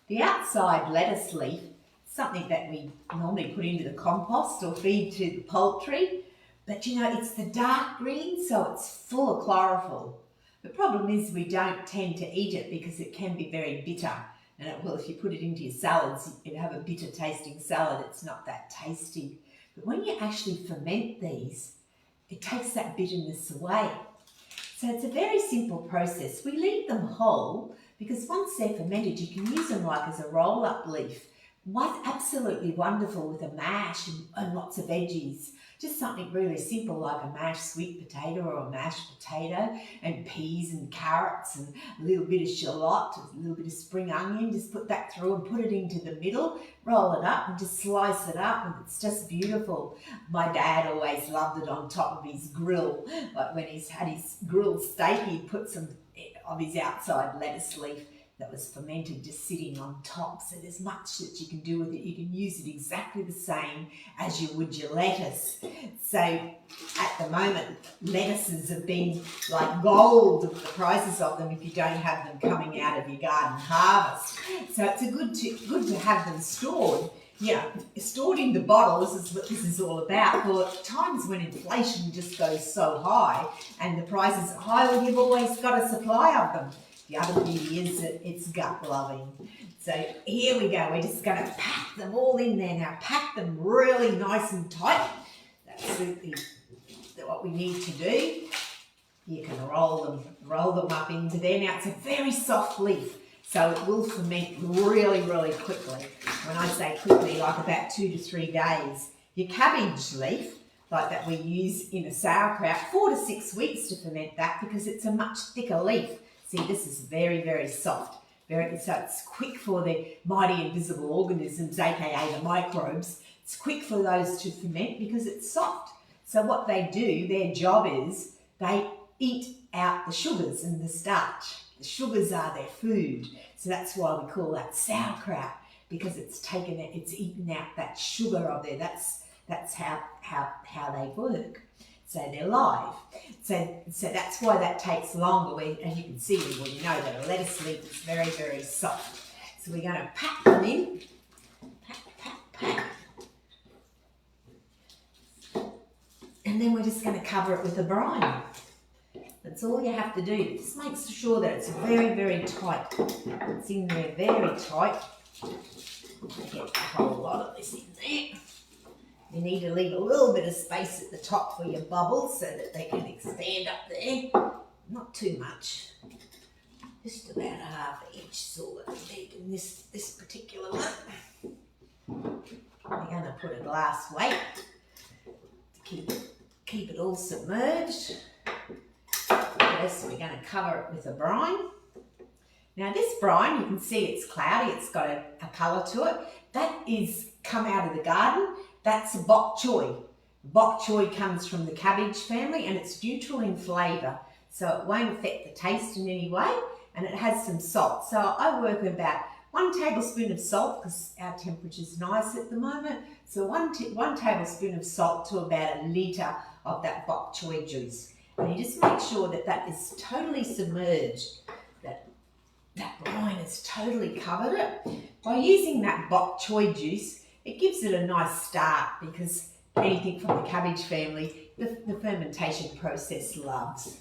The outside lettuce leaf, something that we normally put into the compost or feed to the poultry, but you know, it's the dark green, so it's full of chlorophyll. The problem is we don't tend to eat it because it can be very bitter. And well, if you put it into your salads, you have a bitter tasting salad, it's not that tasty. But when you actually ferment these, it takes that bitterness away. So it's a very simple process. We leave them whole because once they're fermented, you can use them like as a roll-up leaf. What's absolutely wonderful with a mash and lots of veggies. Just something really simple like a mashed sweet potato or a mashed potato and peas and carrots and a little bit of shallot, a little bit of spring onion. Just put that through and put it into the middle, roll it up and just slice it up, and it's just beautiful. My dad always loved it on top of his grill. Like when he's had his grilled steak, he'd put some of his outside lettuce leaf that was fermented just sitting on top. So there's much that you can do with it. You can use it exactly the same as you would your lettuce. So at the moment, lettuces have been like gold, the prices of them, if you don't have them coming out of your garden harvest. So it's good to have them stored. Yeah, stored in the bottle, this is what this is all about. For times when inflation just goes so high and the prices are high, well, you've always got a supply of them. The other beauty is that it's gut loving. So here we go. We're just going to pack them all in there now. Pack them really nice and tight. That's absolutely what we need to do. You can roll them up into there. Now it's a very soft leaf, so it will ferment really, really quickly. When I say quickly, like about 2 to 3 days. Your cabbage leaf, like that we use in a sauerkraut, 4 to 6 weeks to ferment that because it's a much thicker leaf. See, this is very, very soft. So it's quick for the mighty invisible organisms, aka the microbes. It's quick for those to ferment because it's soft. So what they do, their job is they eat out the sugars and the starch. The sugars are their food. So that's why we call that sauerkraut, because it's eaten out that sugar of there. That's how they work. So they're live. So that's why that takes longer. And you can see, well, you know that a lettuce leaf is very, very soft. So we're going to pack them in. Pack. And then we're just going to cover it with a brine. That's all you have to do. Just make sure that it's very, very tight. It's in there very tight. Get a whole lot of this in there. You need to leave a little bit of space at the top for your bubbles so that they can expand up there. Not too much. Just about a half inch is all that we need in this particular one. We're going to put a glass weight to keep it all submerged. First, we're going to cover it with a brine. Now this brine, you can see it's cloudy, it's got a colour to it. That is come out of the garden. That's bok choy. Bok choy comes from the cabbage family and it's neutral in flavour, so it won't affect the taste in any way, and it has some salt. So I work with about 1 tablespoon of salt because our temperature's nice at the moment. So one tablespoon of salt to about 1 litre of that bok choy juice. And you just make sure that that is totally submerged, that brine has totally covered it. By using that bok choy juice, it gives it a nice start because anything from the cabbage family, the fermentation process loves.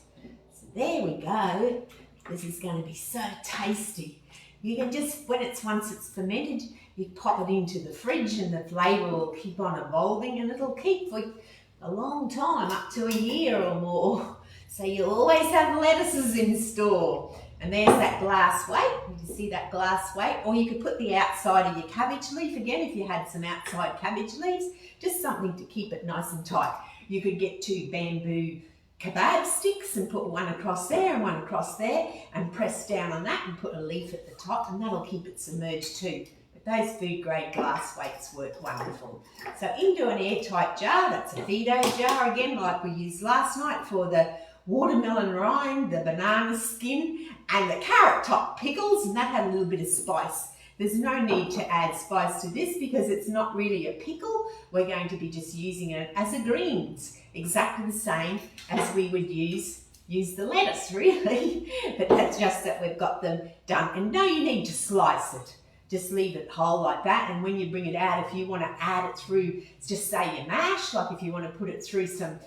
So there we go. This is going to be so tasty. You can just, once it's fermented, you pop it into the fridge and the flavour will keep on evolving and it'll keep for a long time, up to a year or more. So you'll always have lettuces in store. And there's that glass weight. You can see that glass weight. Or you could put the outside of your cabbage leaf again if you had some outside cabbage leaves. Just something to keep it nice and tight. You could get 2 bamboo kebab sticks and put one across there and one across there and press down on that and put a leaf at the top, and that'll keep it submerged too. But those food grade glass weights work wonderful. So into an airtight jar. That's a Fido jar again, like we used last night for the watermelon rind, the banana skin, and the carrot top pickles, and that had a little bit of spice. There's no need to add spice to this because it's not really a pickle. We're going to be just using it as a greens, exactly the same as we would use the lettuce, really. But that's just that we've got them done. And no, you need to slice it. Just leave it whole like that, and when you bring it out, if you want to add it through, just say your mash, like if you want to put it through some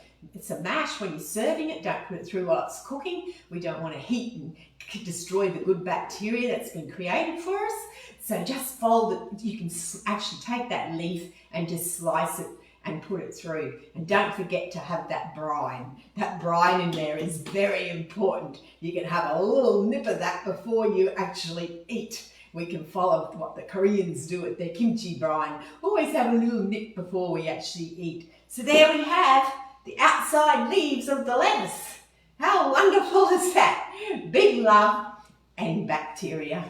mash when you're serving it, don't put it through while it's cooking. We don't want to heat and destroy the good bacteria that's been created for us. So just fold it. You can actually take that leaf and just slice it and put it through. And don't forget to have that brine. That brine in there is very important. You can have a little nip of that before you actually eat. We can follow what the Koreans do at their kimchi brine. Always have a little nip before we actually eat. So there we have the outside leaves of the lettuce. How wonderful is that? Big love and bacteria.